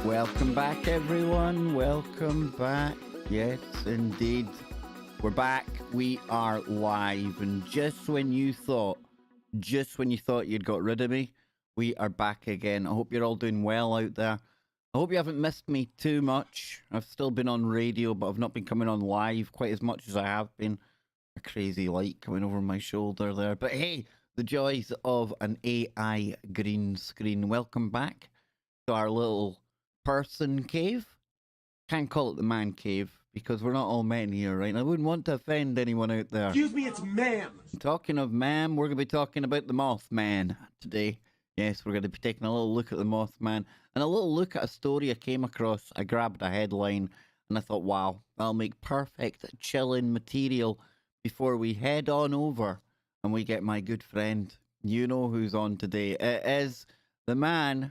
Welcome back, everyone. Welcome back. Yes, indeed. We're back. We are live. And just when you thought you'd got rid of me, we are back again. I hope you're all doing well out there. I hope you haven't missed me too much. I've still been on radio, but I've not been coming on live quite as much as I have been. A crazy light coming over my shoulder there. But hey, the joys of an AI green screen. Welcome back to our little person cave. Can't call it the man cave because we're not all men here, right? I wouldn't want to offend anyone out there. Excuse me, it's ma'am. Talking of ma'am, we're going to be talking about the Mothman today. Yes, we're going to be taking a little look at the Mothman and a little look at a story I came across. I grabbed a headline and I thought, wow, that'll make perfect chilling material before we head on over and we get my good friend. You know who's on today. It is the man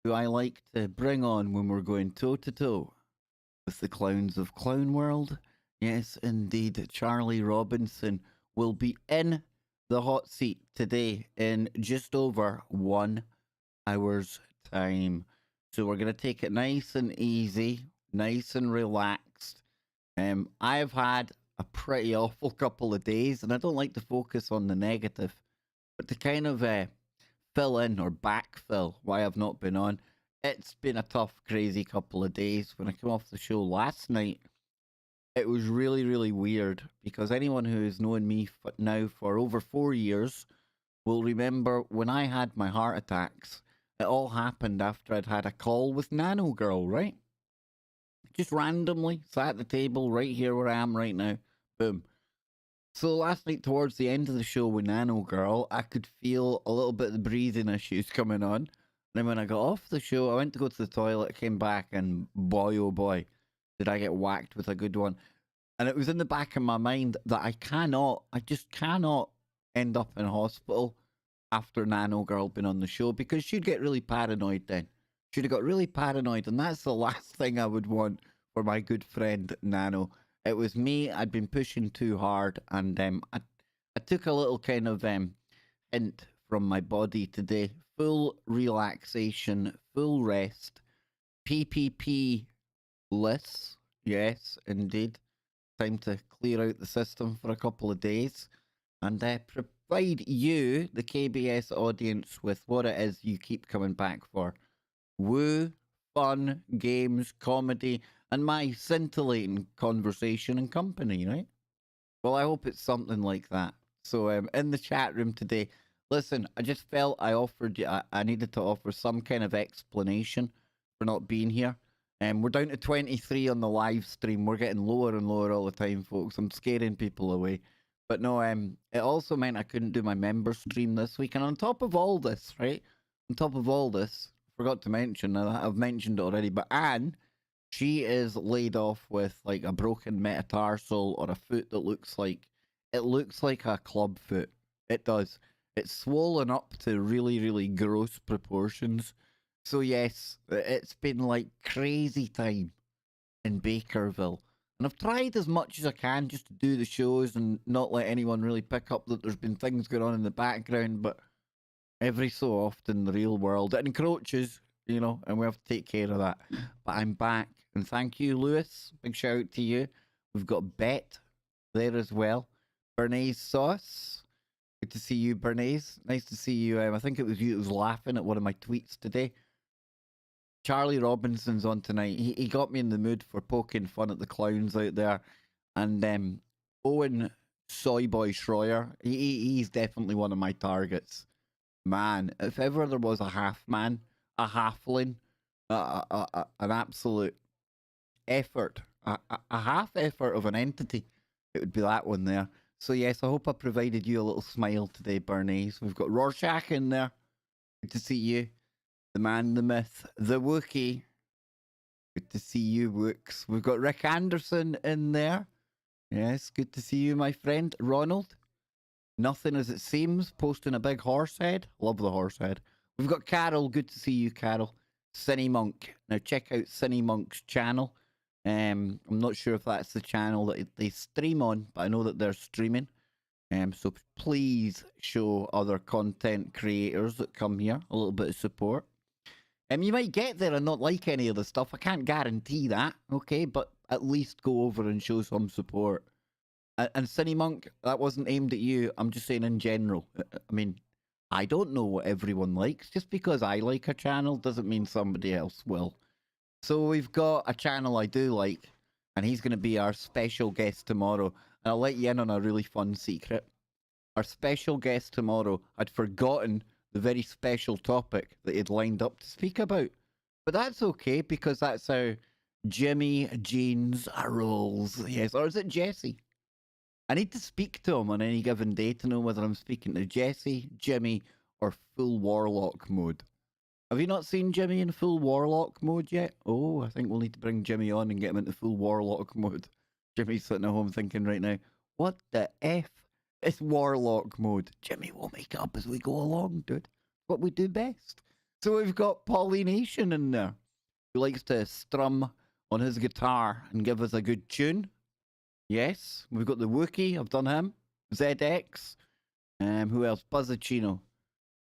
who I like to bring on when we're going toe-to-toe with the clowns of Clown World. Yes, indeed, Charlie Robinson will be in the hot seat today in just over 1 hour's time. So we're going to take it nice and easy, nice and relaxed. I've had a pretty awful couple of days, and I don't like to focus on the negative, but to kind of fill in or backfill why I've not been on. It's been a tough, crazy couple of days. When I came off the show last night, it was really, really weird because anyone who's known me now for over 4 years will remember when I had my heart attacks, it all happened after I'd had a call with Nano Girl, right? Just randomly sat at the table right here where I am right now. Boom. So last night, towards the end of the show with Nano Girl, I could feel a little bit of the breathing issues coming on. And then when I got off the show, I went to go to the toilet, came back, and boy, oh boy, did I get whacked with a good one. And it was in the back of my mind that I just cannot end up in hospital after Nano Girl been on the show because she'd get really paranoid then. She'd have got really paranoid, and that's the last thing I would want for my good friend Nano. It was me. I'd been pushing too hard, and I took a little kind of hint from my body today. Full relaxation, full rest, PPP-less. Yes, indeed. Time to clear out the system for a couple of days and provide you, the KBS audience, with what it is you keep coming back for. Woo, fun, games, comedy, and my scintillating conversation and company, right? Well, I hope it's something like that. So in the chat room today, listen, I just felt I needed to offer some kind of explanation for not being here. We're down to 23 on the live stream. We're getting lower and lower all the time, folks. I'm scaring people away. But no, it also meant I couldn't do my member stream this week. And on top of all this, right? On top of all this, forgot to mention, I've mentioned it already, but Anne, She is laid off with like a broken metatarsal or a foot that looks like a club foot. It does. It's swollen up to really, really gross proportions. So yes, it's been like crazy time in Bakerville. And I've tried as much as I can just to do the shows and not let anyone really pick up that there's been things going on in the background, but every so often the real world it encroaches, and we have to take care of that. But I'm back, and thank you, Lewis. Big shout out to you. We've got Bet there as well. Bernays Sauce. Good to see you, Bernays. Nice to see you. I think it was you that was laughing at one of my tweets today. Charlie Robinson's on tonight. He got me in the mood for poking fun at the clowns out there. And Owen Soyboy Schroyer, he's definitely one of my targets. Man, if ever there was a half man, a halfling, an absolute effort, a half effort of an entity, it would be that one there. So yes, I hope I provided you a little smile today, Bernays. We've got Rorschach in there. Good to see you. The man, the myth, the Wookie. Good to see you, Wooks. We've got Rick Anderson in there. Yes, good to see you, my friend. Ronald. Nothing as it seems, posting a big horse head. Love the horse head. We've got Carol. Good to see you, Carol. Cine Monk. Now check out Cine Monk's channel. I'm not sure if that's the channel that they stream on, but I know that they're streaming. So please show other content creators that come here a little bit of support. You might get there and not like any of the stuff. I can't guarantee that, okay? But at least go over and show some support. And Cine Monk, that wasn't aimed at you. I'm just saying in general. I mean, I don't know what everyone likes. Just because I like a channel doesn't mean somebody else will. So we've got a channel I do like, and he's going to be our special guest tomorrow. And I'll let you in on a really fun secret. Our special guest tomorrow had forgotten the very special topic that he'd lined up to speak about. But that's okay, because that's how Jimmy Jeans rolls. Yes, or is it Jesse? I need to speak to him on any given day to know whether I'm speaking to Jesse, Jimmy, or full warlock mode. Have you not seen Jimmy in full warlock mode yet? Oh, I think we'll need to bring Jimmy on and get him into full warlock mode. Jimmy's sitting at home thinking right now, what the F? It's warlock mode. Jimmy will make up as we go along, dude. What we do best. So we've got Pollination in there, who likes to strum on his guitar and give us a good tune. Yes, we've got the Wookie. I've done him. ZX. Who else? Buzzachino.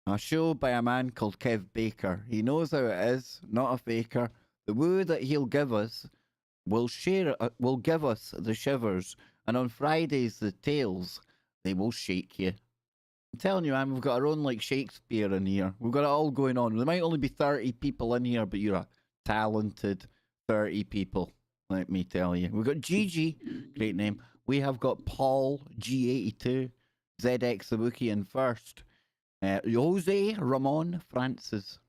A show by a man called Kev Baker. He knows how it is, not a faker. The woo that he'll give us will give us the shivers. And on Fridays, the tales, they will shake you. I'm telling you, man, we've got our own like Shakespeare in here. We've got it all going on. There might only be 30 people in here, but you're a talented 30 people. Let me tell you. We've got Gigi, great name. We have got Paul G82, ZX the Wookie in first. Jose Ramon Francis.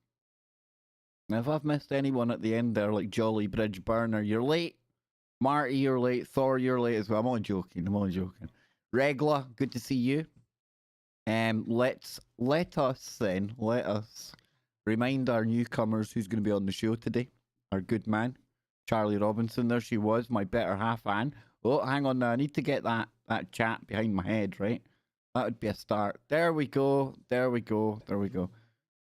Now, if I've missed anyone at the end there, like Jolly Bridge Burner, you're late. Marty, you're late. Thor, you're late as well. I'm only joking. Regla, good to see you. Let us remind our newcomers who's going to be on the show today. Our good man, Charlie Robinson. There she was, my better half, Anne. Oh, hang on now. I need to get that chat behind my head, right? That would be a start. There we go.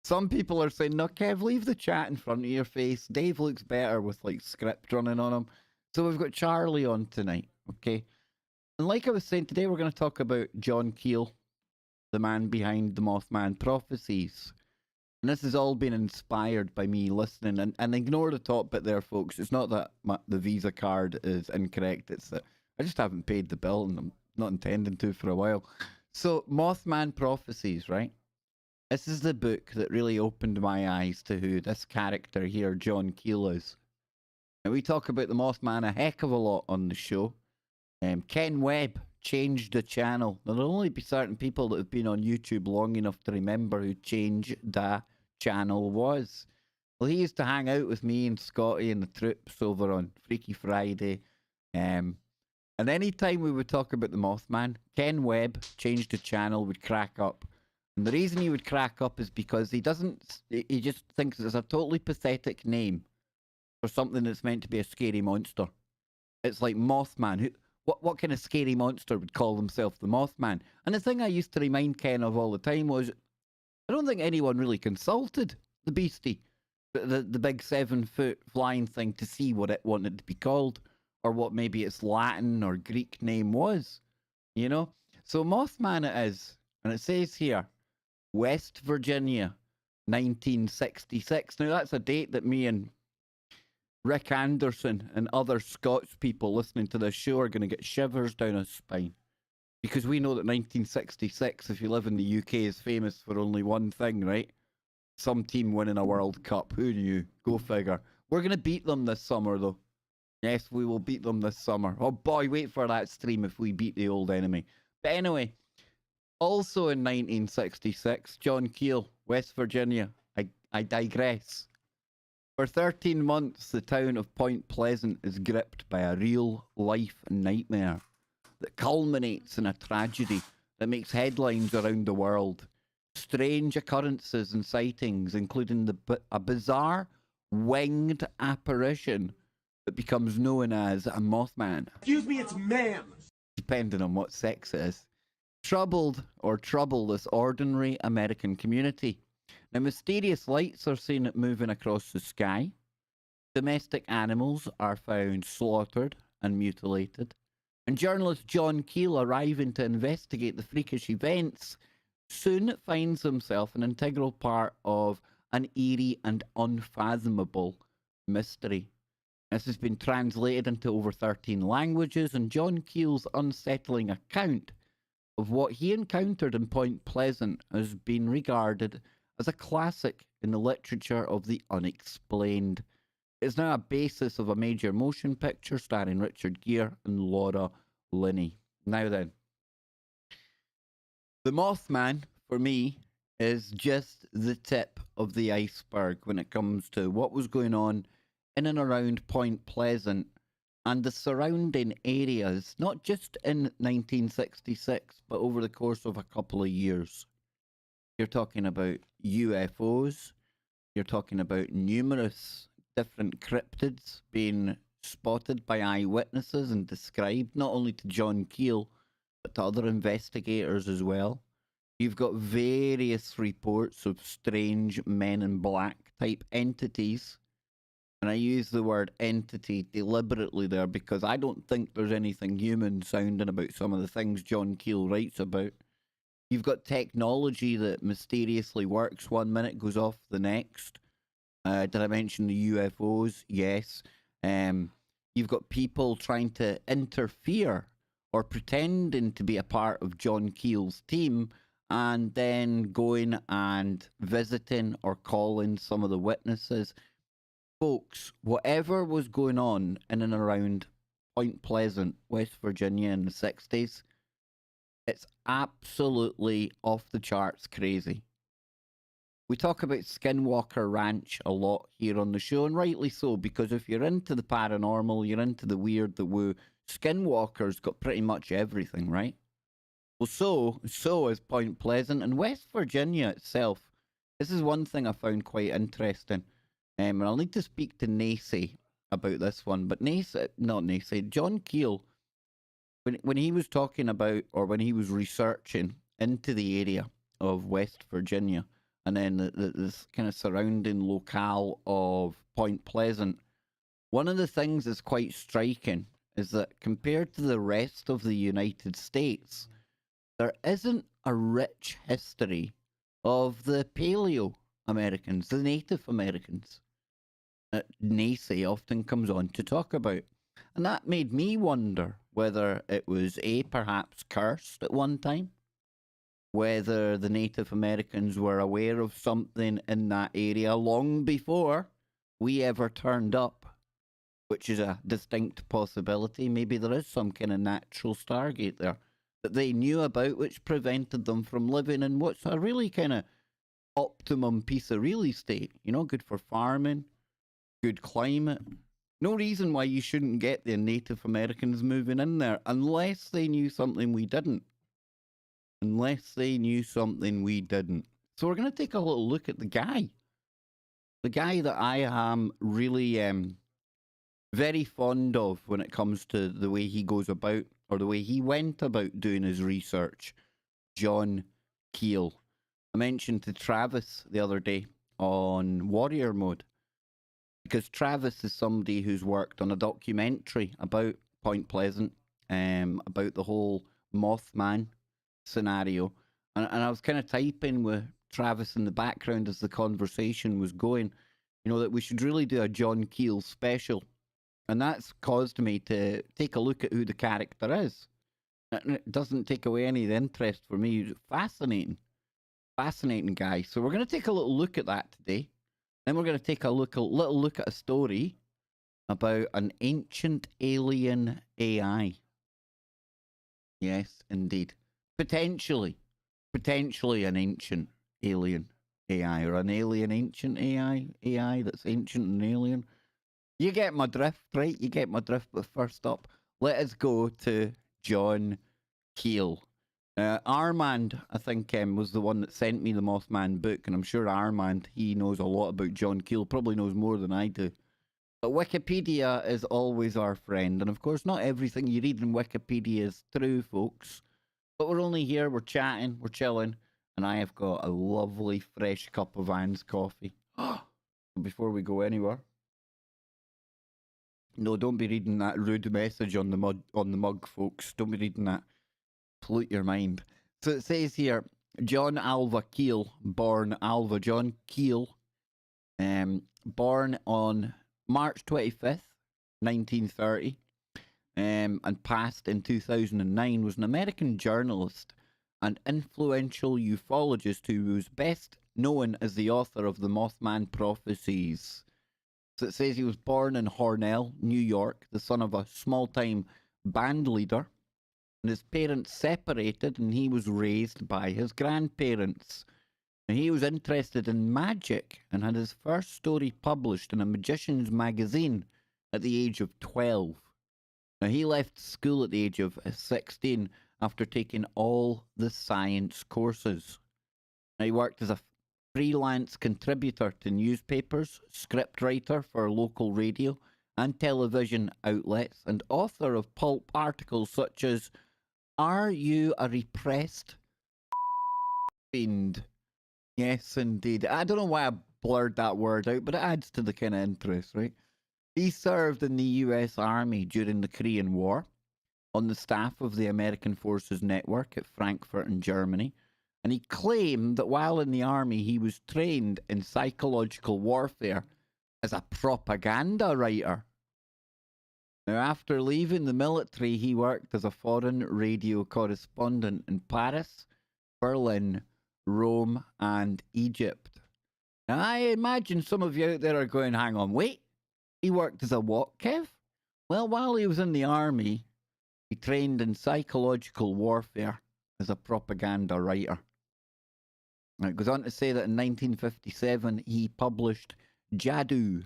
Some people are saying, no, Kev, leave the chat in front of your face. Dave looks better with like script running on him. So we've got Charlie on tonight, okay? And like I was saying, today we're going to talk about John Keel, the man behind the Mothman Prophecies. And this has all been inspired by me listening. And ignore the top bit there, folks. It's not that the Visa card is incorrect. It's that I just haven't paid the bill and I'm not intending to for a while. So, Mothman Prophecies, right? This is the book that really opened my eyes to who this character here, John Keel, is. And we talk about the Mothman a heck of a lot on the show. Ken Webb changed the channel. Now, there'll only be certain people that have been on YouTube long enough to remember who Change the Channel was. Well, he used to hang out with me and Scotty and the troops over on Freaky Friday. And any time we would talk about the Mothman, Ken Webb changed the channel, would crack up. And the reason he would crack up is because he just thinks it's a totally pathetic name for something that's meant to be a scary monster. It's like Mothman. What kind of scary monster would call himself the Mothman? And the thing I used to remind Ken of all the time was, I don't think anyone really consulted the beastie, the big 7-foot flying thing, to see what it wanted to be called, or what maybe its Latin or Greek name was, you know? So Mothman it is, and it says here, West Virginia, 1966. Now that's a date that me and Rick Anderson and other Scots people listening to this show are going to get shivers down our spine. Because we know that 1966, if you live in the UK, is famous for only one thing, right? Some team winning a World Cup. Who knew? Go figure. We're going to beat them this summer, though. Yes, we will beat them this summer. Oh boy, wait for that stream if we beat the old enemy. But anyway, also in 1966, John Keel, West Virginia. I digress. For 13 months, the town of Point Pleasant is gripped by a real-life nightmare that culminates in a tragedy that makes headlines around the world. Strange occurrences and sightings, including a bizarre winged apparition that becomes known as a Mothman. Excuse me, it's ma'am. Depending on what sex it is. Trouble this ordinary American community. Now, mysterious lights are seen moving across the sky. Domestic animals are found slaughtered and mutilated. And journalist John Keel, arriving to investigate the freakish events, soon finds himself an integral part of an eerie and unfathomable mystery. This has been translated into over 13 languages, and John Keel's unsettling account of what he encountered in Point Pleasant has been regarded as a classic in the literature of the unexplained. It's now a basis of a major motion picture starring Richard Gere and Laura Linney. Now then, the Mothman, for me, is just the tip of the iceberg when it comes to what was going on in and around Point Pleasant and the surrounding areas, not just in 1966, but over the course of a couple of years. You're talking about UFOs, you're talking about numerous different cryptids being spotted by eyewitnesses and described, not only to John Keel, but to other investigators as well. You've got various reports of strange men in black type entities. And I use the word entity deliberately there because I don't think there's anything human sounding about some of the things John Keel writes about. You've got technology that mysteriously works one minute, goes off the next. Did I mention the UFOs? Yes. You've got people trying to interfere or pretending to be a part of John Keel's team and then going and visiting or calling some of the witnesses. Folks, whatever was going on in and around Point Pleasant, West Virginia in the 60s, it's absolutely off the charts crazy. We talk about Skinwalker Ranch a lot here on the show, and rightly so, because if you're into the paranormal, you're into the weird, the woo, Skinwalker's got pretty much everything, right? Well, so is Point Pleasant, and West Virginia itself. This is one thing I found quite interesting, and I'll need to speak to Nacy about this one, but John Keel, when he was talking about, or when he was researching into the area of West Virginia, and then this kind of surrounding locale of Point Pleasant, one of the things that's quite striking is that compared to the rest of the United States, there isn't a rich history of the Paleo Americans, the Native Americans, that Nacy often comes on to talk about. And that made me wonder whether it was perhaps cursed at one time, whether the Native Americans were aware of something in that area long before we ever turned up, which is a distinct possibility. Maybe there is some kind of natural Stargate there that they knew about, which prevented them from living in what's a really kind of optimum piece of real estate, you know, good for farming, good climate. No reason why you shouldn't get the Native Americans moving in there unless they knew something we didn't. Unless they knew something we didn't. So we're going to take a little look at the guy. The guy that I am really very fond of when it comes to the way he goes about, or the way he went about doing his research. John Keel. I mentioned to Travis the other day on Warrior Mode, because Travis is somebody who's worked on a documentary about Point Pleasant, about the whole Mothman scenario. And I was kind of typing with Travis in the background as the conversation was going, that we should really do a John Keel special. And that's caused me to take a look at who the character is. And it doesn't take away any of the interest for me. He's fascinating. Fascinating guy. So we're going to take a little look at that today. Then we're going to take a little look at a story about an ancient alien AI. Yes, indeed. Potentially an ancient alien AI, or an alien ancient AI that's ancient and alien. You get my drift, right? You get my drift. But first up, let us go to John Keel. Armand, I think, was the one that sent me the Mothman book, and I'm sure Armand, he knows a lot about John Keel, probably knows more than I do. But Wikipedia is always our friend, and of course, not everything you read in Wikipedia is true, folks. But we're only here, we're chatting, we're chilling, and I have got a lovely fresh cup of Anne's coffee. Before we go anywhere, no, don't be reading that rude message on the mug, folks. Don't be reading that. Pollute your mind. So it says here, John Alva Keel, born Alva John Keel, born on March 25th, 1930, and passed in 2009, was an American journalist and influential ufologist who was best known as the author of the Mothman Prophecies. So it says he was born in Hornell, New York, the son of a small-time band leader, and his parents separated, and he was raised by his grandparents. And he was interested in magic and had his first story published in a magician's magazine at the age of 12. Now, he left school at the age of 16 after taking all the science courses. Now, he worked as a freelance contributor to newspapers, scriptwriter for local radio and television outlets, and author of pulp articles such as "Are You a Repressed Fiend?" Yes, indeed. I don't know why I blurred that word out, but it adds to the kind of interest, right? He served in the US Army during the Korean War, on the staff of the American Forces Network at Frankfurt in Germany, and he claimed that while in the army he was trained in psychological warfare as a propaganda writer. Now, after leaving the military, he worked as a foreign radio correspondent in Paris, Berlin, Rome, and Egypt. Now, I imagine some of you out there are going, hang on, wait, he worked as a what, Kev? Well, while he was in the army, he trained in psychological warfare as a propaganda writer. Now, it goes on to say that in 1957, he published Jadoo,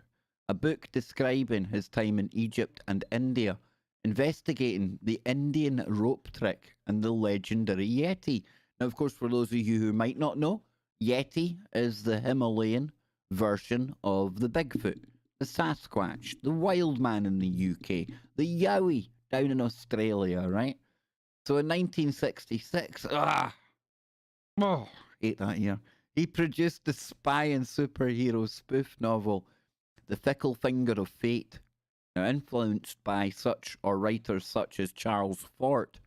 a book describing his time in Egypt and India, investigating the Indian rope trick and the legendary Yeti. Now, of course, for those of you who might not know, Yeti is the Himalayan version of the Bigfoot, the Sasquatch, the wild man in the UK, the Yowie down in Australia, right? So in 1966, hate that year, he produced the spy and superhero spoof novel, The Fickle Finger of Fate, now influenced by writers such as Charles Fort.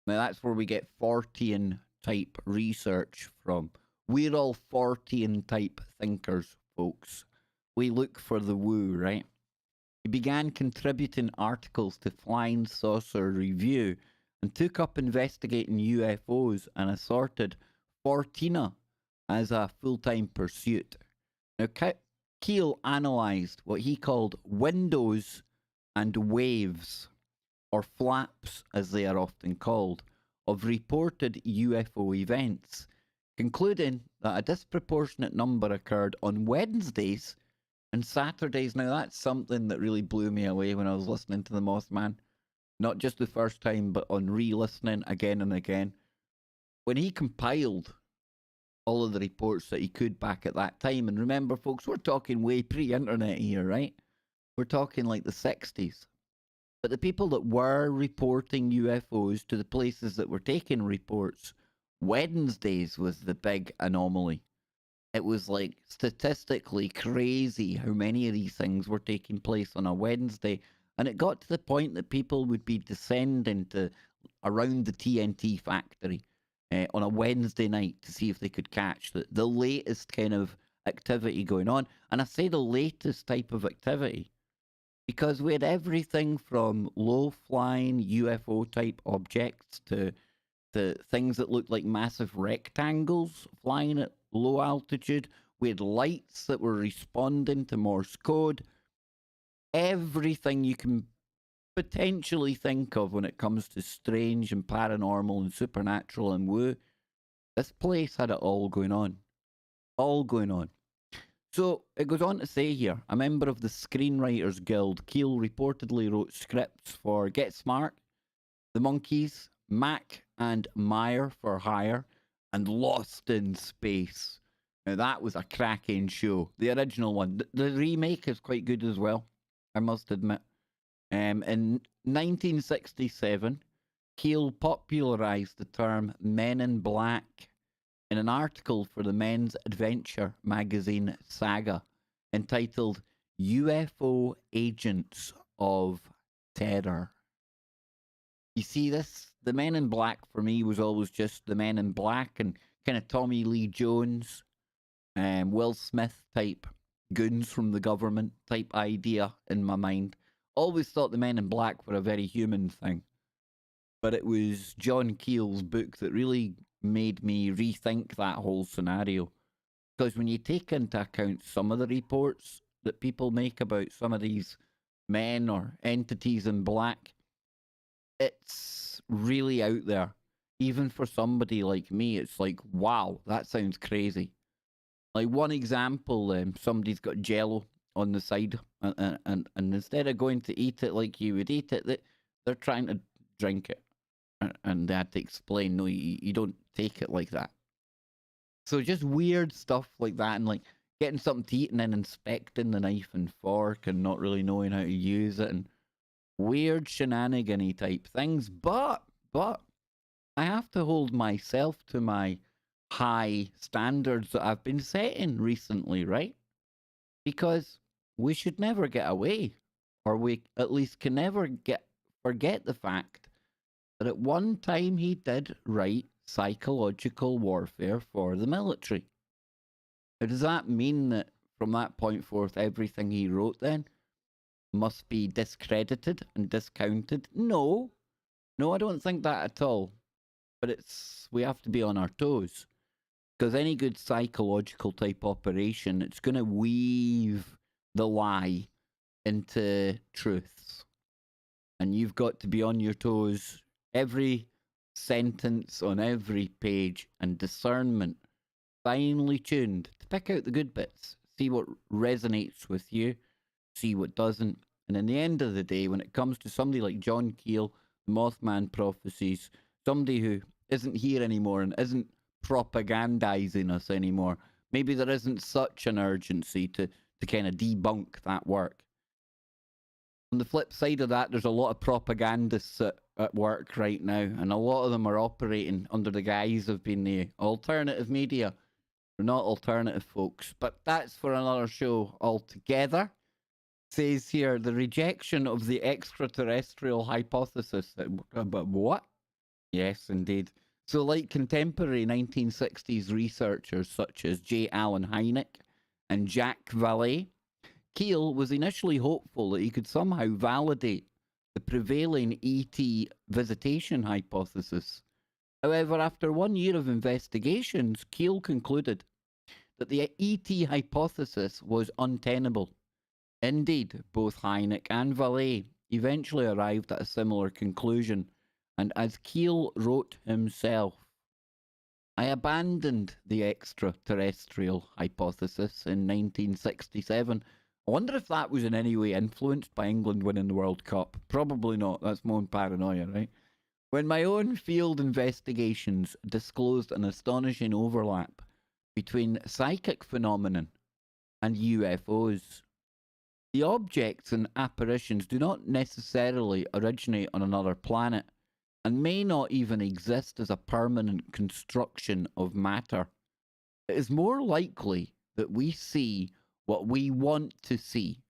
Now that's where we get Fortean type research from. We're all Fortean type thinkers, folks. We look for the woo, right? He began contributing articles to Flying Saucer Review and took up investigating UFOs and assorted Fortina as a full-time pursuit. Now, Keel analysed what he called windows and waves, or flaps as they are often called, of reported UFO events, concluding that a disproportionate number occurred on Wednesdays and Saturdays. Now, that's something that really blew me away when I was listening to the Mothman. Not just the first time, but on re-listening again and again. When he compiled all of the reports that he could back at that time, and remember, folks, we're talking way pre-internet here, right? We're talking like the 60s. But the people that were reporting UFOs to the places that were taking reports, Wednesdays was the big anomaly. It was like statistically crazy how many of these things were taking place on a Wednesday. And it got to the point that people would be descending to around the TNT factory on a Wednesday night to see if they could catch the latest kind of activity going on. And I say the latest type of activity because we had everything from low flying UFO type objects to things that looked like massive rectangles flying at low altitude. We had lights that were responding to Morse code. Everything you can potentially think of when it comes to strange and paranormal and supernatural and woo. This place had it all going on. All going on. So it goes on to say here, a member of the Screenwriters Guild, Keel reportedly wrote scripts for Get Smart, The Monkees, Mac and Meyer for Hire, and Lost in Space. Now that was a cracking show. The original one. The remake is quite good as well, I must admit. In 1967, Keel popularized the term Men in Black in an article for the Men's Adventure magazine Saga entitled UFO Agents of Terror. You see this? The Men in Black for me was always just the Men in Black and kind of Tommy Lee Jones, Will Smith type goons from the government type idea in my mind. Always thought the Men in Black were a very human thing. But it was John Keel's book that really made me rethink that whole scenario. Because when you take into account some of the reports that people make about some of these men or entities in black, it's really out there. Even for somebody like me, it's like, wow, that sounds crazy. Like one example, somebody's got jello on the side, and instead of going to eat it like you would eat it, they're trying to drink it. And they had to explain, no, you don't take it like that. So just weird stuff like that, and like getting something to eat and then inspecting the knife and fork and not really knowing how to use it, and weird shenanigan-y type things. But I have to hold myself to my high standards that I've been setting recently, right? Because we should never get away, or we at least can never forget the fact that at one time he did write psychological warfare for the military. Now, does that mean that from that point forth, everything he wrote then must be discredited and discounted? No, I don't think that at all. But we have to be on our toes. Because any good psychological type operation, it's going to weave the lie into truths. And you've got to be on your toes every sentence on every page, and discernment finely tuned to pick out the good bits, see what resonates with you, see what doesn't. And in the end of the day, when it comes to somebody like John Keel, the Mothman Prophecies, somebody who isn't here anymore and isn't propagandizing us anymore, maybe there isn't such an urgency to kind of debunk that work. On the flip side of that, there's a lot of propagandists at work right now, and a lot of them are operating under the guise of being the alternative media. They're not alternative folks, but that's for another show altogether. It says here, the rejection of the extraterrestrial hypothesis. But what? Yes, indeed. So like contemporary 1960s researchers such as J. Allen Hynek and Jacques Vallée, Keel was initially hopeful that he could somehow validate the prevailing ET visitation hypothesis. However, after 1 year of investigations, Keel concluded that the ET hypothesis was untenable. Indeed, both Hynek and Vallée eventually arrived at a similar conclusion, and as Keel wrote himself, I abandoned the extraterrestrial hypothesis in 1967. I wonder if that was in any way influenced by England winning the World Cup. Probably not. That's my own paranoia, right? When my own field investigations disclosed an astonishing overlap between psychic phenomenon and UFOs. The objects and apparitions do not necessarily originate on another planet and may not even exist as a permanent construction of matter. It is more likely that we see what we want to see,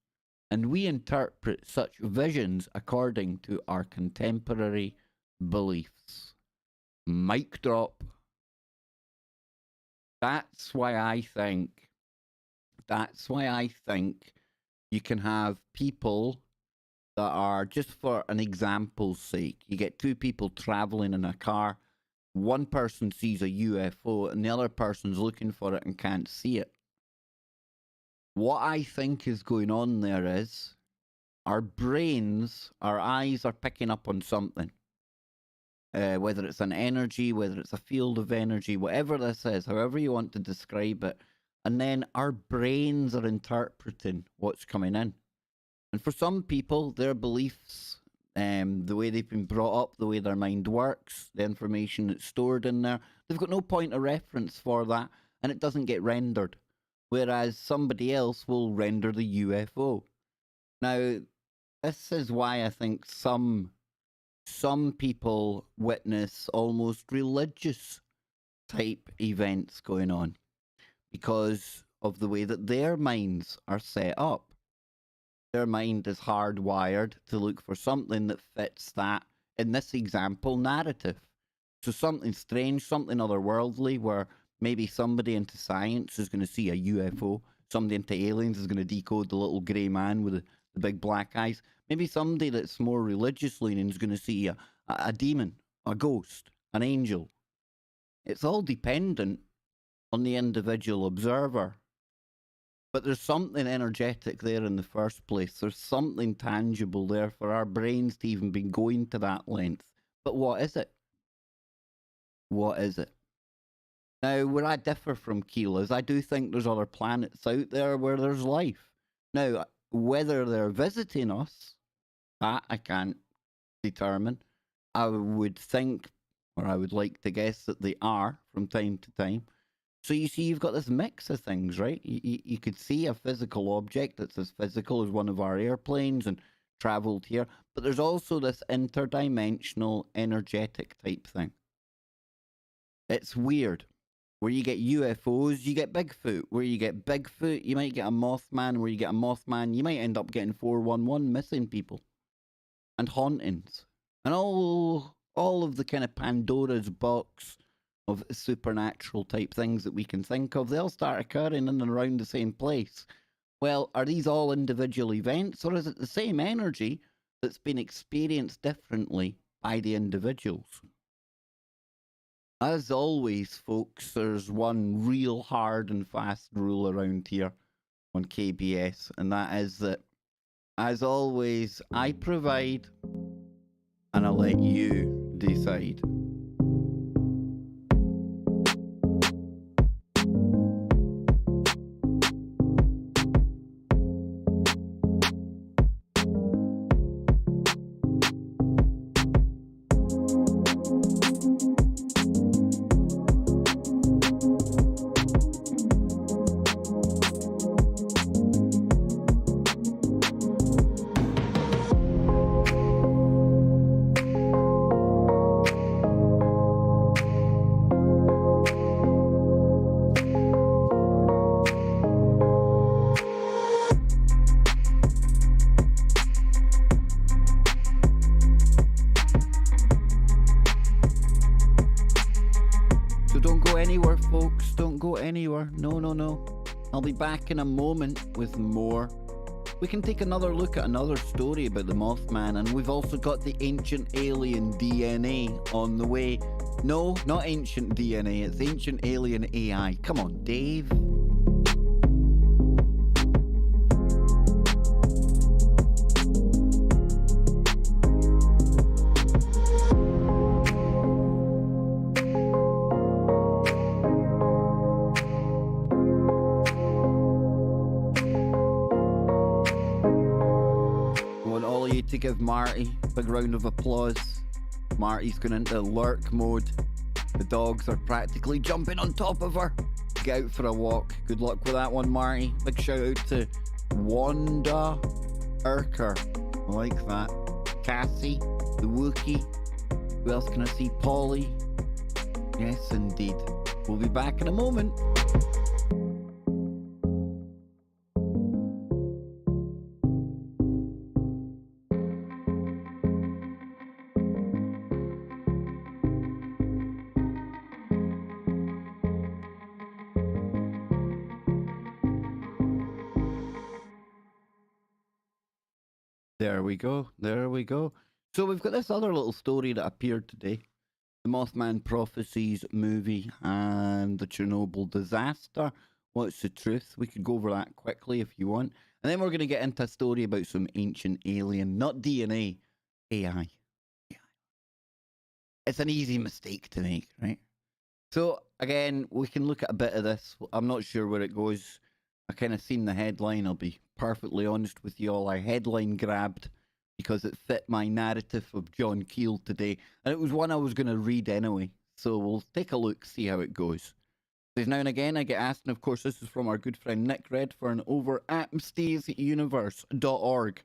and we interpret such visions according to our contemporary beliefs. Mic drop. That's why I think you can have people that are, just for an example's sake, you get two people traveling in a car. One person sees a UFO and the other person's looking for it and can't see it. What I think is going on there is our brains, our eyes are picking up on something. Whether it's an energy, whether it's a field of energy, whatever this is, however you want to describe it. And then our brains are interpreting what's coming in. And for some people, their beliefs, the way they've been brought up, the way their mind works, the information that's stored in there, they've got no point of reference for that, and it doesn't get rendered. Whereas somebody else will render the UFO. Now, this is why I think some people witness almost religious type events going on because of the way that their minds are set up. Their mind is hardwired to look for something that fits that, in this example, narrative. So something strange, something otherworldly, where maybe somebody into science is going to see a UFO, somebody into aliens is going to decode the little grey man with the big black eyes. Maybe somebody that's more religious leaning is going to see a demon, a ghost, an angel. It's all dependent on the individual observer. But there's something energetic there in the first place. There's something tangible there for our brains to even be going to that length. But what is it? What is it? Now, where I differ from Keel is I do think there's other planets out there where there's life. Now, whether they're visiting us, that I can't determine. I would think, or I would like to guess, that they are from time to time. So you see, you've got this mix of things, right? You could see a physical object that's as physical as one of our airplanes and travelled here, but there's also this interdimensional, energetic type thing. It's weird. Where you get UFOs, you get Bigfoot. Where you get Bigfoot, you might get a Mothman. Where you get a Mothman, you might end up getting 411 missing people and hauntings and all of the kind of Pandora's box of supernatural type things that we can think of. They'll start occurring in and around the same place. Well, are these all individual events, or is it the same energy that's been experienced differently by the individuals? As always, folks, there's one real hard and fast rule around here on KBS, and that is that, as always, I provide and I'll let you decide. No. I'll be back in a moment with more. We can take another look at another story about the Mothman, and we've also got the ancient alien DNA on the way. No, not ancient DNA, it's ancient alien AI. Come on, Dave. To give Marty a big round of applause. Marty's going into lurk mode. The dogs are practically jumping on top of her. Get out for a walk. Good luck with that one, Marty. Big shout out to Wanda Urker. I like that. Cassie, the Wookiee. Who else can I see? Polly. Yes, indeed. We'll be back in a moment. There we go. There we go. So we've got this other little story that appeared today. The Mothman Prophecies movie and the Chernobyl disaster. What's the truth? We could go over that quickly if you want. And then we're going to get into a story about some ancient alien, not DNA, AI. It's an easy mistake to make, right? So again, we can look at a bit of this. I'm not sure where it goes. I kind of seen the headline. I'll be perfectly honest with you all. I headline grabbed because it fit my narrative of John Keel today. And it was one I was going to read anyway. So we'll take a look, see how it goes. Says, now and again I get asked, and of course this is from our good friend Nick Redfern over at MstaysUniverse.org.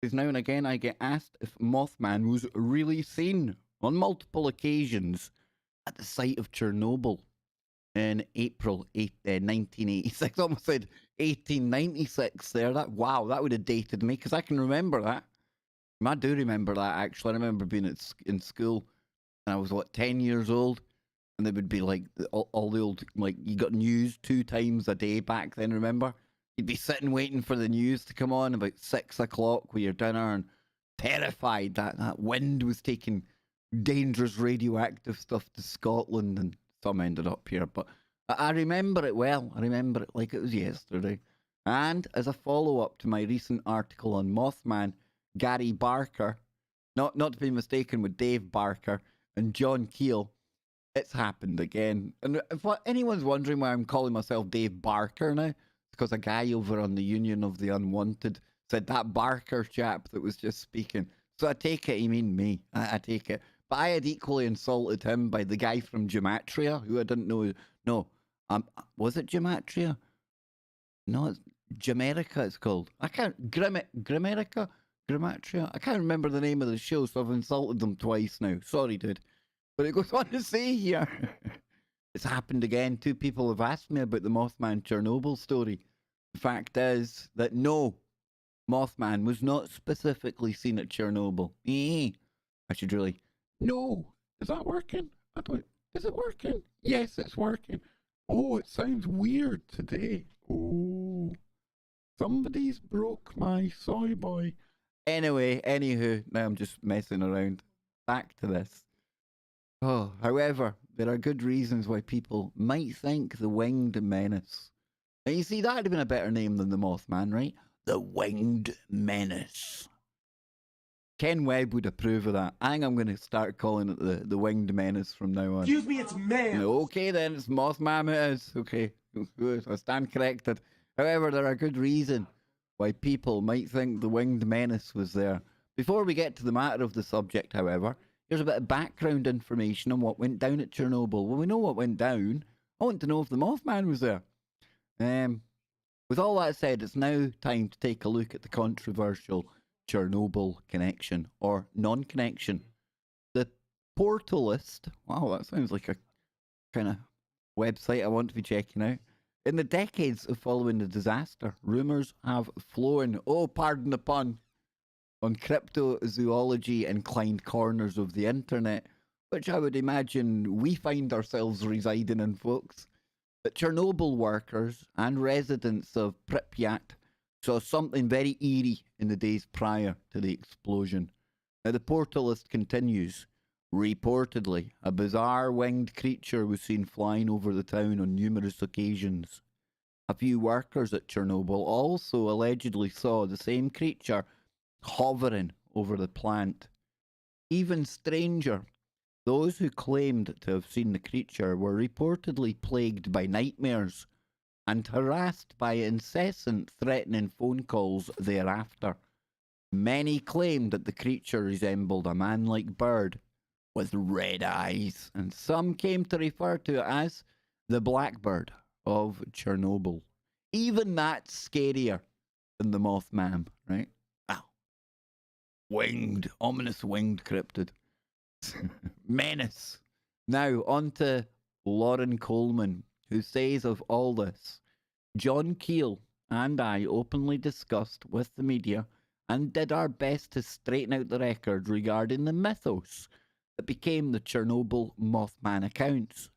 Says, now and again I get asked if Mothman was really seen on multiple occasions at the site of Chernobyl in April 1986. I almost said 1896 there. Wow, that would have dated me because I can remember that. I do remember that, actually. I remember being in school and I was, 10 years old? And there would be like all the old, like, you got news 2 times a day back then, remember? You'd be sitting waiting for the news to come on about 6 o'clock with your dinner and terrified that wind was taking dangerous radioactive stuff to Scotland, and some ended up here. But I remember it well. I remember it like it was yesterday. And as a follow-up to my recent article on Mothman, Gary Barker, not to be mistaken with Dave Barker, and John Keel, it's happened again. And if anyone's wondering why I'm calling myself Dave Barker now, it's because a guy over on the Union of the Unwanted said that Barker chap that was just speaking. So I take it he mean me. I take it. But I had equally insulted him by the guy from Gematria, who I didn't know. No, was it Gematria? No, it's Gemerica, it's called. I can't, Grimerica? Gematria? I can't remember the name of the show, so I've insulted them twice now. Sorry, dude. But it goes on to say here, it's happened again. 2 people have asked me about the Mothman Chernobyl story. The fact is that no, Mothman was not specifically seen at Chernobyl. I should really... No. Is that working? Is it working? Yes, it's working. Oh, it sounds weird today. Oh, somebody's broke my soy boy. Anyway, anywho, now I'm just messing around. Back to this. Oh, however, there are good reasons why people might think the Winged Menace. Now, you see, that would have been a better name than the Mothman, right? The Winged Menace. Ken Webb would approve of that. I think I'm going to start calling it the Winged Menace from now on. Excuse me, it's man. Okay then, it's Mothman it is. Okay, good. I stand corrected. However, there are good reasons why people might think the Winged Menace was there. Before we get to the matter of the subject, however, here's a bit of background information on what went down at Chernobyl. Well, we know what went down. I want to know if the Mothman was there. With all that said, it's now time to take a look at the controversial Chernobyl connection or non-connection. The Portalist, wow, that sounds like a kind of website I want to be checking out. In the decades following the disaster, rumours have flown, oh, pardon the pun, on cryptozoology-inclined corners of the internet, which I would imagine we find ourselves residing in, folks, that Chernobyl workers and residents of Pripyat saw something very eerie in the days prior to the explosion. Now, the Portalist continues. Reportedly, a bizarre winged creature was seen flying over the town on numerous occasions. A few workers at Chernobyl also allegedly saw the same creature hovering over the plant. Even stranger, those who claimed to have seen the creature were reportedly plagued by nightmares and harassed by incessant threatening phone calls thereafter. Many claimed that the creature resembled a man-like bird with red eyes, and some came to refer to it as the Blackbird of Chernobyl. Even that's scarier than the Mothman, right? Wow. Winged, ominous winged cryptid. Menace. Now, on to Lauren Coleman, who says of all this, John Keel and I openly discussed with the media and did our best to straighten out the record regarding the mythos that became the Chernobyl Mothman accounts.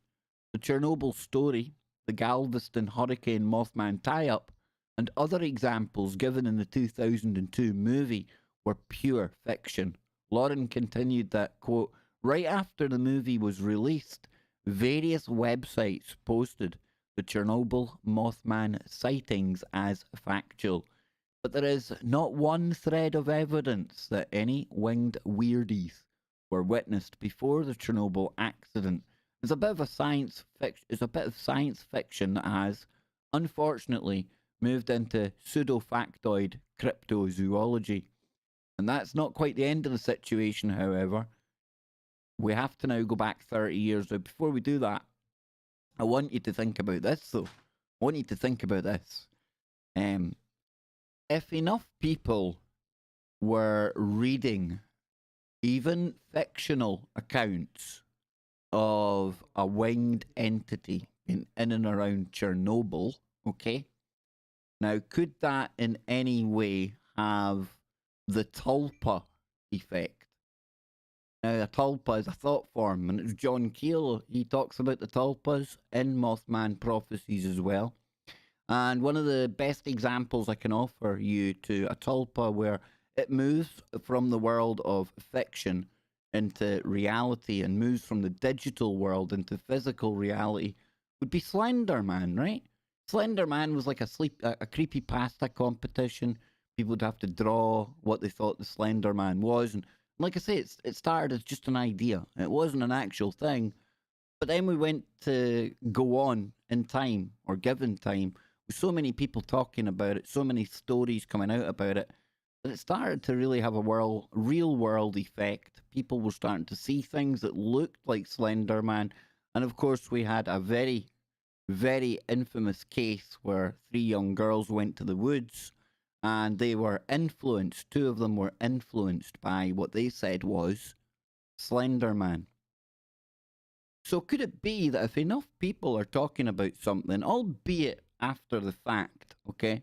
The Chernobyl story, the Galveston Hurricane Mothman tie-up, and other examples given in the 2002 movie were pure fiction. Lauren continued that, quote, right after the movie was released, various websites posted the Chernobyl Mothman sightings as factual, but there is not one thread of evidence that any winged weirdies were witnessed before the Chernobyl accident. It's a bit of science fiction that has, unfortunately, moved into pseudo-factoid cryptozoology. And that's not quite the end of the situation, however. We have to now go back 30 years. Now, before we do that, I want you to think about this, though. I want you to think about this. If enough people were reading even fictional accounts of a winged entity in and around Chernobyl, okay? Now, could that in any way have the Talpa effect? Now, a Talpa is a thought form, and it's John Keel. He talks about the Talpas in Mothman Prophecies as well. And one of the best examples I can offer you to a Talpa where it moves from the world of fiction into reality and moves from the digital world into physical reality would be Slender Man, right? Slender Man was like a creepypasta competition. People would have to draw what they thought the Slender Man was. And like I say, it started as just an idea. It wasn't an actual thing. But then we went to go on in time, or given time, with so many people talking about it, so many stories coming out about it, that it started to really have a real world effect. People were starting to see things that looked like Slender Man. And of course, we had a very, very infamous case where 3 young girls went to the woods and they were influenced. 2 of them were influenced by what they said was Slender Man. So could it be that if enough people are talking about something, albeit after the fact, okay,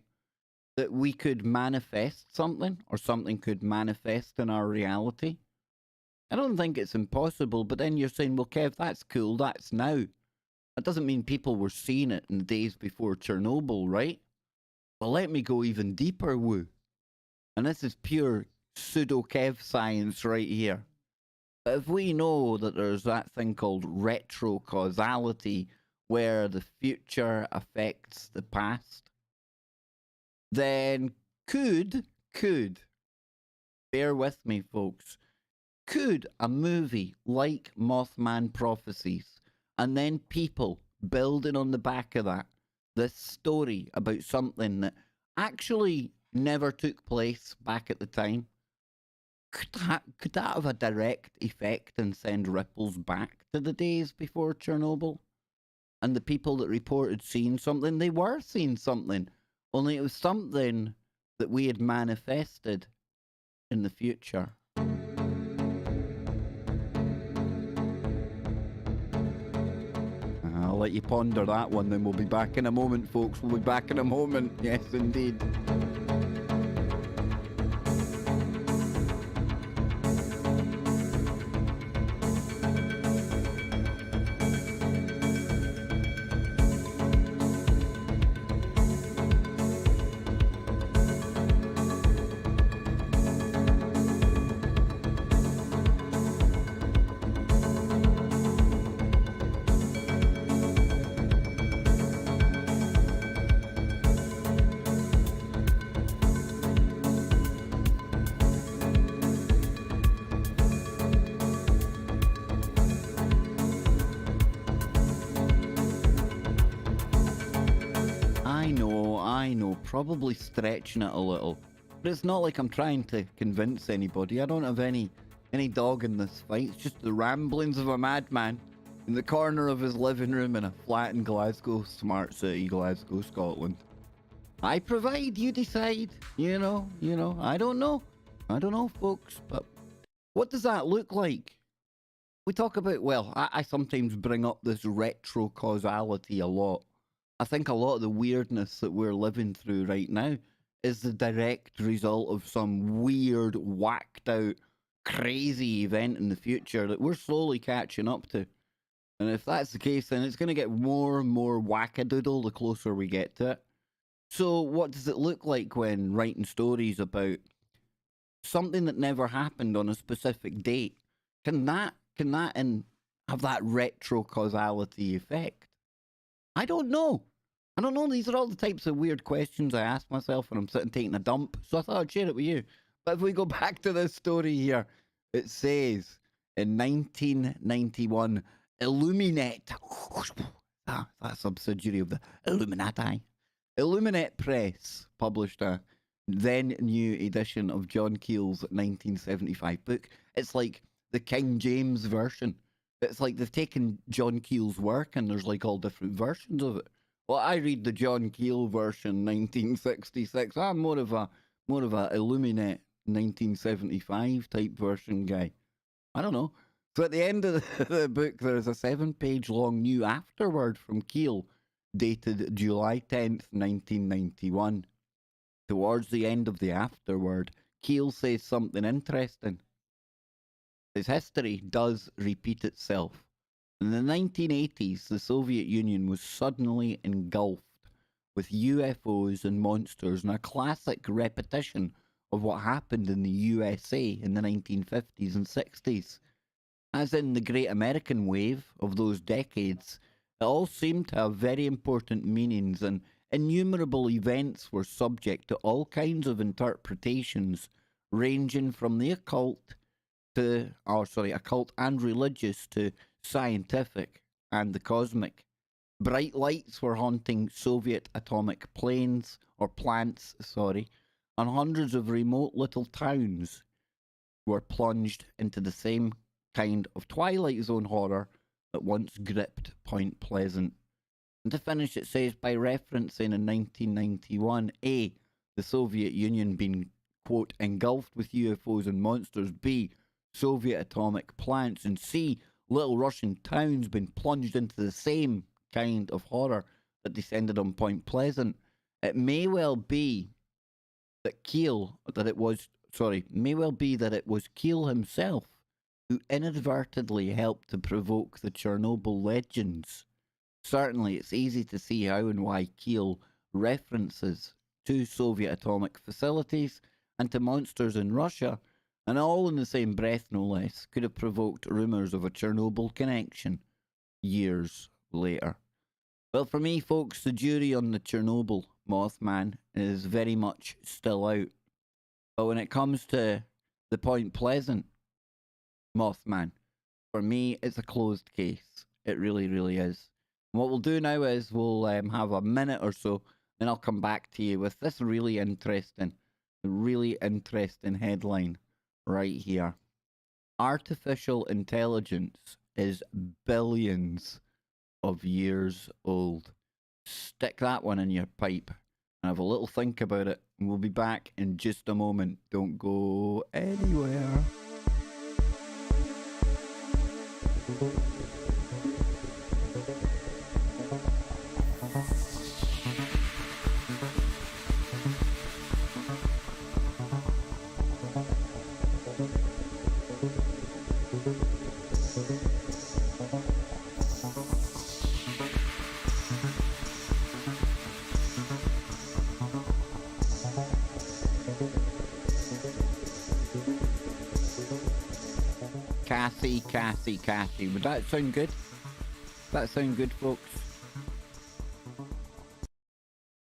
that we could manifest something, or something could manifest in our reality? I don't think it's impossible, but then you're saying, well, Kev, that's cool, that's now. That doesn't mean people were seeing it in the days before Chernobyl, right? Well, let me go even deeper, woo. And this is pure pseudo-Kev science right here. But if we know that there's that thing called retro-causality, where the future affects the past, then could, bear with me, folks, could a movie like Mothman Prophecies, and then people building on the back of that, this story about something that actually never took place back at the time, could that have a direct effect and send ripples back to the days before Chernobyl? And the people that reported seeing something, they were seeing something, only it was something that we had manifested in the future. I'll let you ponder that one, then we'll be back in a moment, folks. We'll be back in a moment. Yes, indeed. I know, probably stretching it a little. But it's not like I'm trying to convince anybody. I don't have any dog in this fight. It's just the ramblings of a madman in the corner of his living room in a flat in Glasgow, smart city, Glasgow, Scotland. I provide, you decide. I don't know. I don't know, folks, but what does that look like? We talk about, well, I sometimes bring up this retro causality a lot. I think a lot of the weirdness that we're living through right now is the direct result of some weird, whacked out, crazy event in the future that we're slowly catching up to. And if that's the case, then it's going to get more and more wackadoodle the closer we get to it. So, what does it look like when writing stories about something that never happened on a specific date? Can that and have that retro causality effect? I don't know. I don't know. These are all the types of weird questions I ask myself when I'm sitting taking a dump. So I thought I'd share it with you. But if we go back to this story here, it says in 1991, Illuminate. That subsidiary of the Illuminati. Illuminate Press published a then new edition of John Keel's 1975 book. It's like the King James version. It's like they've taken John Keel's work and there's like all different versions of it. Well, I read the John Keel version 1966. I'm more of a Illuminate 1975 type version guy. I don't know. So at the end of the book, there's a 7-page long new afterword from Keel, dated July 10th, 1991. Towards the end of the afterword, Keel says something interesting. His history does repeat itself. In the 1980s, the Soviet Union was suddenly engulfed with UFOs and monsters, and a classic repetition of what happened in the USA in the 1950s and 60s. As in the Great American Wave of those decades, it all seemed to have very important meanings, and innumerable events were subject to all kinds of interpretations, ranging from the occult occult and religious to scientific and the cosmic. Bright lights were haunting Soviet atomic plants, and hundreds of remote little towns were plunged into the same kind of Twilight Zone horror that once gripped Point Pleasant. And to finish, it says, by referencing in 1991, A, the Soviet Union being, quote, engulfed with UFOs and monsters, B, Soviet atomic plants, and C, little Russian towns been plunged into the same kind of horror that descended on Point Pleasant. It may well be that it was Keel himself who inadvertently helped to provoke the Chernobyl legends. Certainly, it's easy to see how and why Keel references to Soviet atomic facilities and to monsters in Russia, and all in the same breath, no less, could have provoked rumours of a Chernobyl connection years later. Well, for me, folks, the jury on the Chernobyl Mothman is very much still out. But when it comes to the Point Pleasant Mothman, for me, it's a closed case. It really, really is. And what we'll do now is we'll have a minute or so, then I'll come back to you with this really interesting headline right here. Artificial intelligence is billions of years old. Stick that one in your pipe and have a little think about it. And we'll be back in just a moment. Don't go anywhere. Cassie. Would that sound good? That sound good, folks?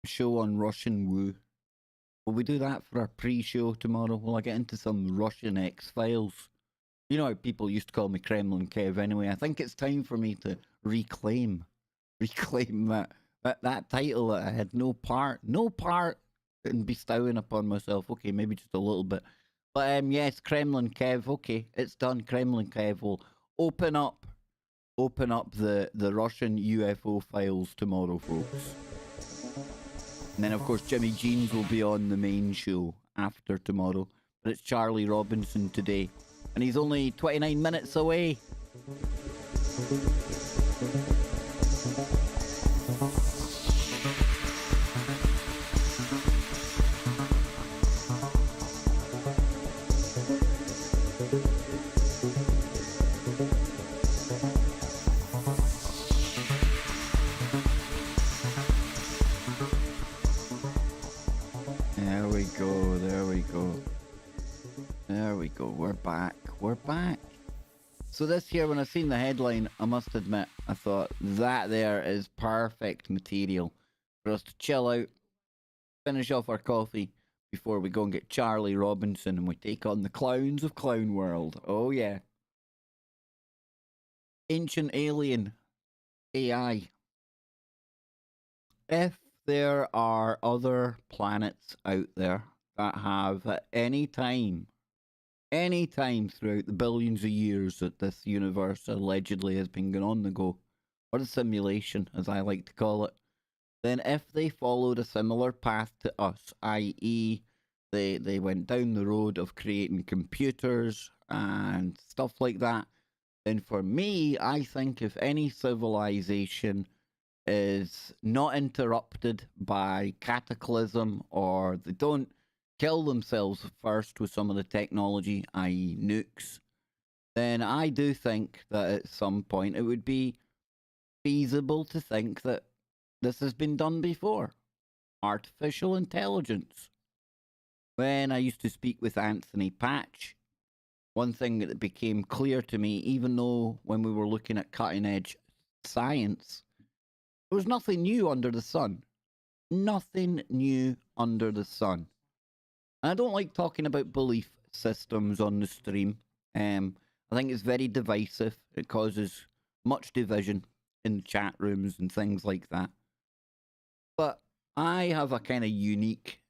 Show on Russian Woo. Will we do that for our pre-show tomorrow? Will I get into some Russian X-Files? You know how people used to call me Kremlin Kev anyway. I think it's time for me to reclaim that title that I had no part in bestowing upon myself. Okay, maybe just a little bit. But yes, Kremlin Kev. Okay, it's done. Kremlin Kev will open up the Russian UFO files tomorrow, folks. And then, of course, Jimmy Jeans will be on the main show after tomorrow. But it's Charlie Robinson today. And he's only 29 minutes away. There we go, there we go. There we go, we're back, we're back. So this here, when I seen the headline, I must admit, I thought that there is perfect material for us to chill out, finish off our coffee, before we go and get Charlie Robinson and we take on the clowns of Clown World. Oh yeah. Ancient Alien AI. If there are other planets out there that have at any time throughout the billions of years that this universe allegedly has been going on the go, or a simulation as I like to call it, then if they followed a similar path to us, i.e. they went down the road of creating computers and stuff like that, then for me, I think if any civilization is not interrupted by cataclysm, or they don't kill themselves first with some of the technology, i.e. nukes, then I do think that at some point it would be feasible to think that this has been done before. Artificial intelligence. When I used to speak with Anthony Patch, one thing that became clear to me, even though when we were looking at cutting edge science, there was nothing new under the sun. Nothing new under the sun. And I don't like talking about belief systems on the stream. I think it's very divisive. It causes much division in chat rooms and things like that. But I have a kind of unique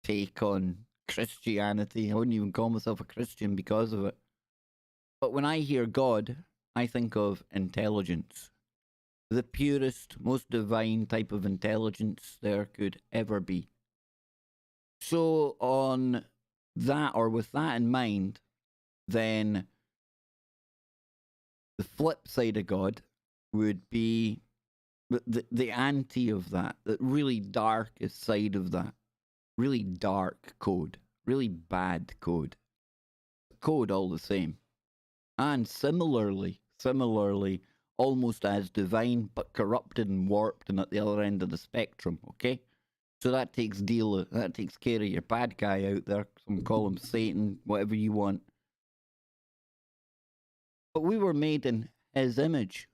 take on Christianity. I wouldn't even call myself a Christian because of it. But when I hear God, I think of intelligence. The purest, most divine type of intelligence there could ever be. So on that, or with that in mind, then the flip side of God would be the anti of that, the really darkest side of that. Really dark code, really bad code. Code all the same. And similarly, almost as divine, but corrupted and warped and at the other end of the spectrum, okay? So that takes care of your bad guy out there. Some call him Satan, whatever you want. But we were made in his image,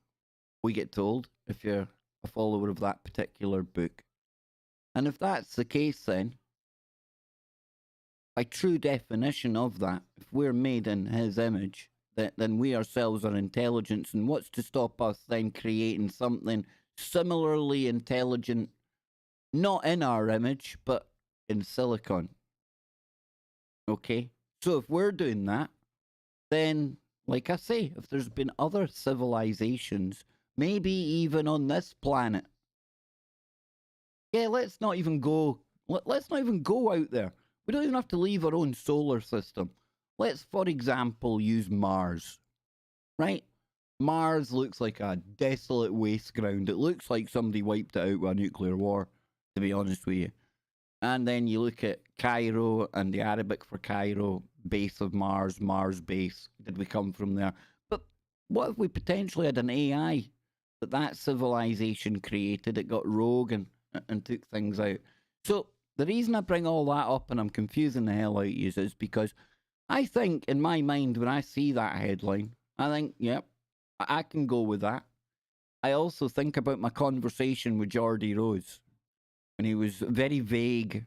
we get told, if you're a follower of that particular book. And if that's the case, then by true definition of that, if we're made in his image, then we ourselves are intelligence, and what's to stop us then creating something similarly intelligent, not in our image, but in silicon? Okay? So if we're doing that, then, like I say, if there's been other civilizations, maybe even on this planet, yeah, let's not even go out there. We don't even have to leave our own solar system. Let's, for example, use Mars, right? Mars looks like a desolate waste ground. It looks like somebody wiped it out with a nuclear war, to be honest with you. And then you look at Cairo and the Arabic for Cairo, base of Mars, Mars base. Did we come from there? But what if we potentially had an AI that civilization created? It got rogue and took things out. So the reason I bring all that up and I'm confusing the hell out of you is because I think in my mind, when I see that headline, I think, yep, I can go with that. I also think about my conversation with Geordie Rose when he was very vague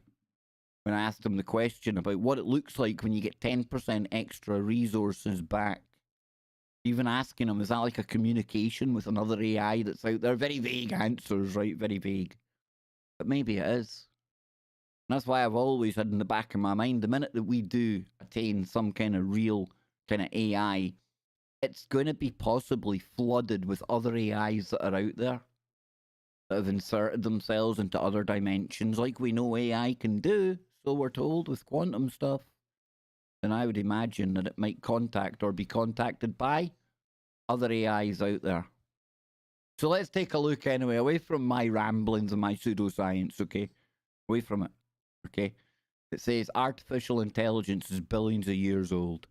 when I asked him the question about what it looks like when you get 10% extra resources back. Even asking him, is that like a communication with another AI that's out there? Very vague answers, right? Very vague. But maybe it is. And that's why I've always had in the back of my mind, the minute that we do attain some kind of real kind of AI, it's going to be possibly flooded with other AIs that are out there. that have inserted themselves into other dimensions, like we know AI can do, so we're told with quantum stuff, then I would imagine that it might contact or be contacted by other AIs out there. So let's take a look anyway, away from my ramblings and my pseudoscience, okay? Away from it, okay? It says artificial intelligence is billions of years old.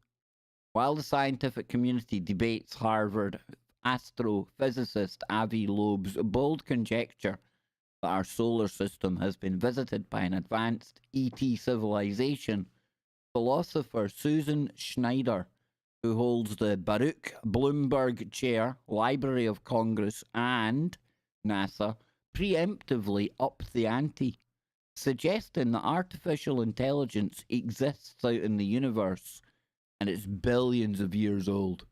While the scientific community debates Harvard astrophysicist Avi Loeb's bold conjecture that our solar system has been visited by an advanced ET civilization, philosopher Susan Schneider, who holds the Baruch Bloomberg Chair, Library of Congress, and NASA, preemptively upped the ante, suggesting that artificial intelligence exists out in the universe and it's billions of years old.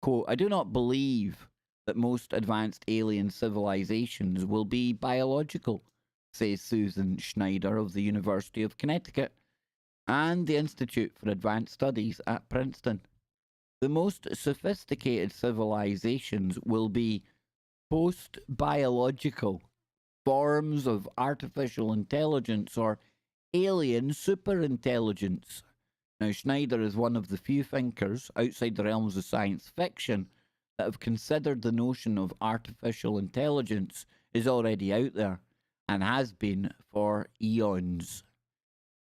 Quote, I do not believe that most advanced alien civilizations will be biological, says Susan Schneider of the University of Connecticut and the Institute for Advanced Studies at Princeton. The most sophisticated civilizations will be post-biological forms of artificial intelligence or alien superintelligence. Now, Schneider is one of the few thinkers outside the realms of science fiction that have considered the notion of artificial intelligence is already out there and has been for eons.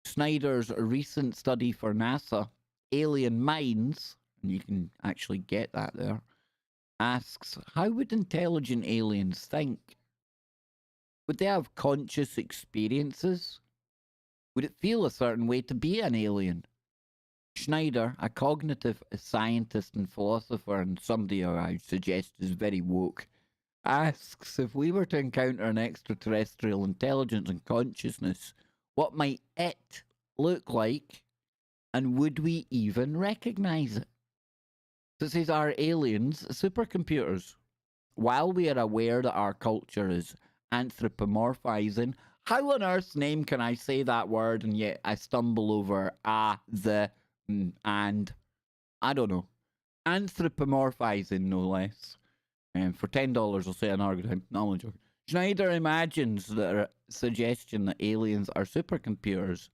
Schneider's recent study for NASA, Alien Minds, and you can actually get that there, asks, how would intelligent aliens think? Would they have conscious experiences? Would it feel a certain way to be an alien? Schneider, a cognitive scientist and philosopher, and somebody who I suggest is very woke, asks if we were to encounter an extraterrestrial intelligence and consciousness, what might it look like, and would we even recognize it? So it says, are aliens supercomputers? While we are aware that our culture is anthropomorphizing, how on earth's name can I say that word and yet I stumble over the, and I don't know. Anthropomorphizing, no less. And for $10, I'll say another time. No, I'm only joking. Schneider imagines that a suggestion that aliens are supercomputers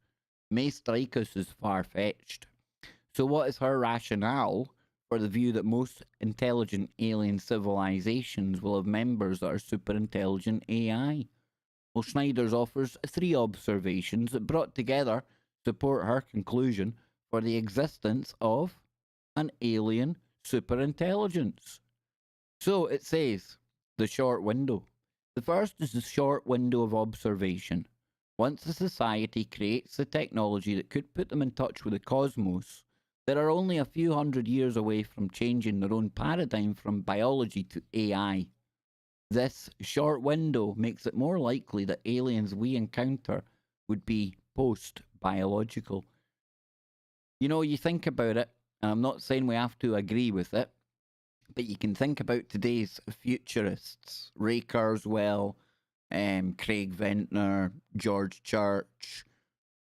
may strike us as far-fetched. So what is her rationale for the view that most intelligent alien civilizations will have members that are superintelligent AI? Well, Schneider's offers three observations that brought together support her conclusion for the existence of an alien superintelligence. So it says, the short window. The first is the short window of observation. Once a society creates the technology that could put them in touch with the cosmos, they are only a few hundred years away from changing their own paradigm from biology to AI. This short window makes it more likely that aliens we encounter would be post-biological. You know, you think about it, and I'm not saying we have to agree with it, but you can think about today's futurists, Ray Kurzweil, Craig Ventnor, George Church,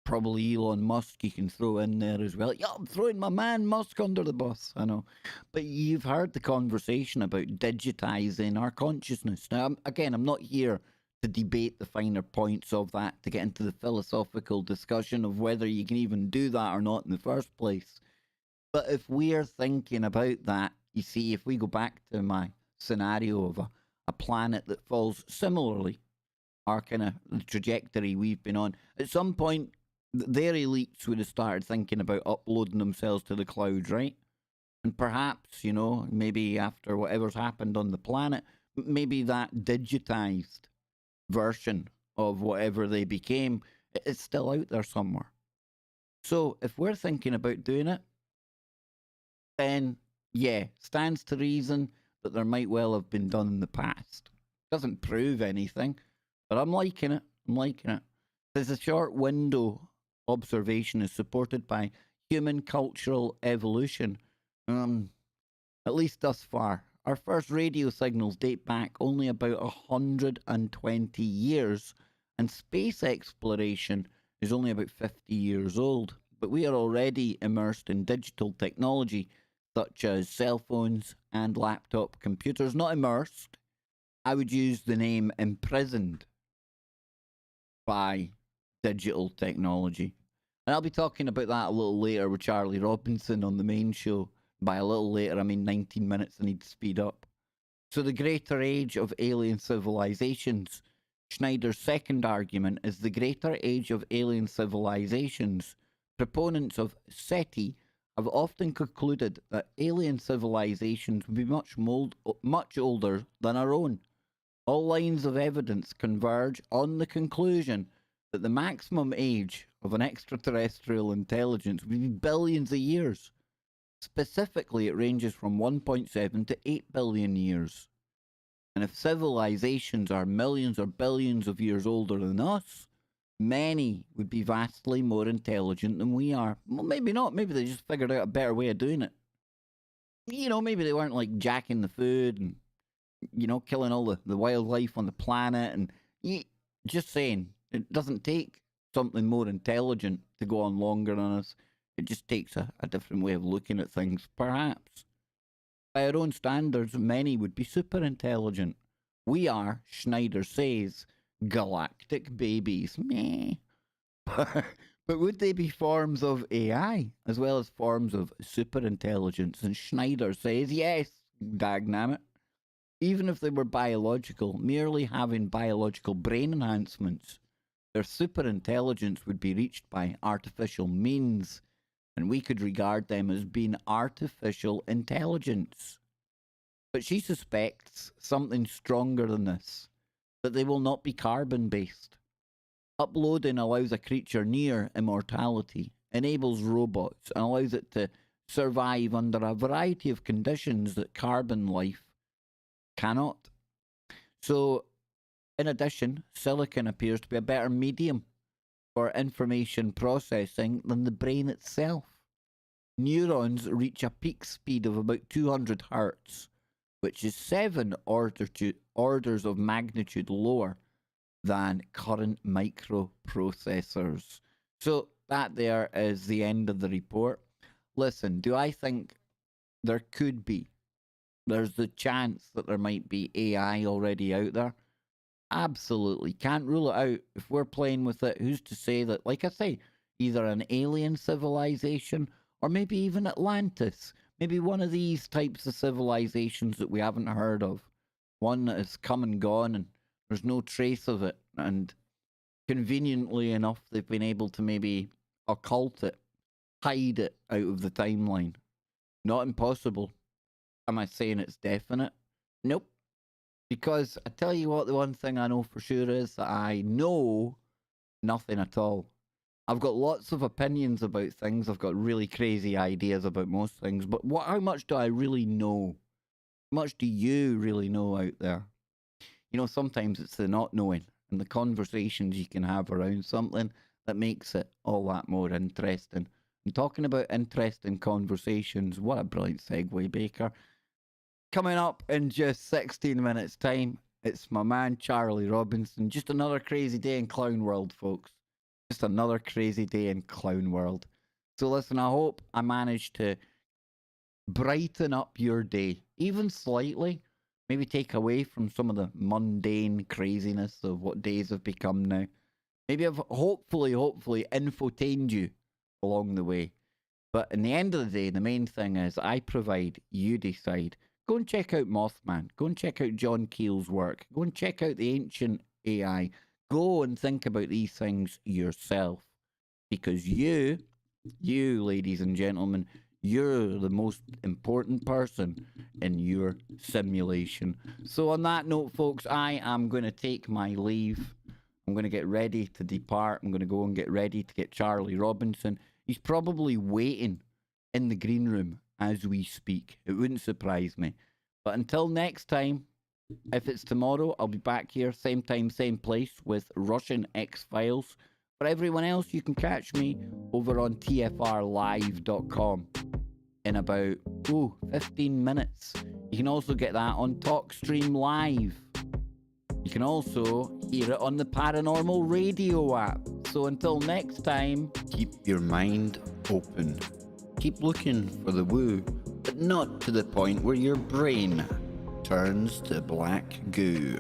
probably Elon Musk you can throw in there as well. Yeah, I'm throwing my man Musk under the bus, I know. But you've heard the conversation about digitizing our consciousness. Now, again, I'm not here to debate the finer points of that, to get into the philosophical discussion of whether you can even do that or not in the first place. But if we're thinking about that, you see, if we go back to my scenario of a planet that falls similarly, our kind of trajectory we've been on, at some point, their elites would have started thinking about uploading themselves to the cloud, right? And perhaps, you know, maybe after whatever's happened on the planet, maybe that digitized version of whatever they became is still out there somewhere. So if we're thinking about doing it, then yeah, stands to reason that there might well have been done in the past. Doesn't prove anything, but I'm liking it. I'm liking it. There's a short window observation is supported by human cultural evolution. At least thus far. Our first radio signals date back only about 120 years, and space exploration is only about 50 years old. But we are already immersed in digital technology, such as cell phones and laptop computers. Not immersed, I would use the name imprisoned by digital technology. And I'll be talking about that a little later with Charlie Robinson on the main show. By a little later, I mean 19 minutes. I need to speed up. So, the greater age of alien civilizations. Schneider's second argument is the greater age of alien civilizations. Proponents of SETI have often concluded that alien civilizations would be much older than our own. All lines of evidence converge on the conclusion that the maximum age of an extraterrestrial intelligence would be billions of years. Specifically, it ranges from 1.7 to 8 billion years. And if civilizations are millions or billions of years older than us, many would be vastly more intelligent than we are. Well, maybe not. Maybe they just figured out a better way of doing it. Maybe they weren't like jacking the food and, killing all the wildlife on the planet. And just saying, it doesn't take something more intelligent to go on longer than us. It just takes a different way of looking at things, perhaps. By our own standards, many would be super intelligent. We are, Schneider says, galactic babies. Meh. But would they be forms of AI as well as forms of super intelligence? And Schneider says yes, dagnammit. Even if they were biological, merely having biological brain enhancements, their super intelligence would be reached by artificial means, and we could regard them as being artificial intelligence. But she suspects something stronger than this, that they will not be carbon-based. Uploading allows a creature near immortality, enables robots, and allows it to survive under a variety of conditions that carbon life cannot. So, in addition, silicon appears to be a better medium for information processing than the brain itself. Neurons reach a peak speed of about 200 hertz, which is 7 orders of magnitude lower than current microprocessors. So that there is the end of the report. Listen, do I think there could be? There's the chance that there might be AI already out there. Absolutely. Can't rule it out. If we're playing with it, who's to say that, like I say, either an alien civilization or maybe even Atlantis, maybe one of these types of civilizations that we haven't heard of, one that has come and gone and there's no trace of it, and conveniently enough they've been able to maybe occult it, hide it out of the timeline. Not impossible. Am I saying it's definite? Nope. Because I tell you what, the one thing I know for sure is that I know nothing at all. I've got lots of opinions about things. I've got really crazy ideas about most things. But how much do I really know? How much do you really know out there? Sometimes it's the not knowing and the conversations you can have around something that makes it all that more interesting. And talking about interesting conversations, what a brilliant segue, Baker. Coming up in just 16 minutes' time, it's my man Charlie Robinson. Just another crazy day in Clown World, folks. Just another crazy day in Clown World. So listen, I hope I managed to brighten up your day, even slightly. Maybe take away from some of the mundane craziness of what days have become now. Maybe I've hopefully infotained you along the way. But in the end of the day, the main thing is I provide, you decide. Go and check out Mothman. Go and check out John Keel's work. Go and check out the ancient AI. Go and think about these things yourself. Because you, ladies and gentlemen, you're the most important person in your simulation. So on that note, folks, I am going to take my leave. I'm going to get ready to depart. I'm going to go and get ready to get Charlie Robinson. He's probably waiting in the green room as we speak. It wouldn't surprise me. But until next time, if it's tomorrow, I'll be back here, same time, same place, with Russian X-Files. For everyone else, you can catch me over on tfrlive.com in about 15 minutes. You can also get that on TalkStream Live. You can also hear it on the Paranormal Radio app. So until next time, keep your mind open. Keep looking for the woo, but not to the point where your brain turns to black goo.